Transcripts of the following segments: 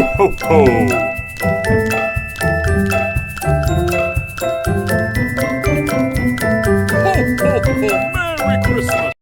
Ho, ho, ho! Ho, ho, ho! Merry Christmas!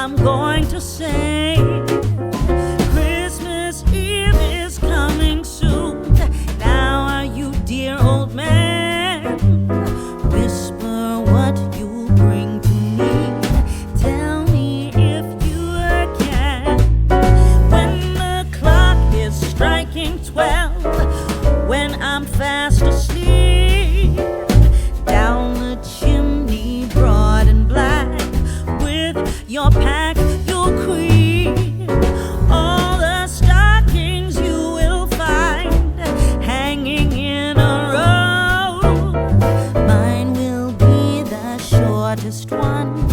I'm going to say Christmas Eve is coming soon. Now are you, dear old man? Whisper what you'll bring to me. Tell me if you can. When the clock is striking 12, when I'm fast asleep, down the chimney broad and black, your pack, you'll creep. All the stockings you will find hanging in a row. Mine will be the shortest one.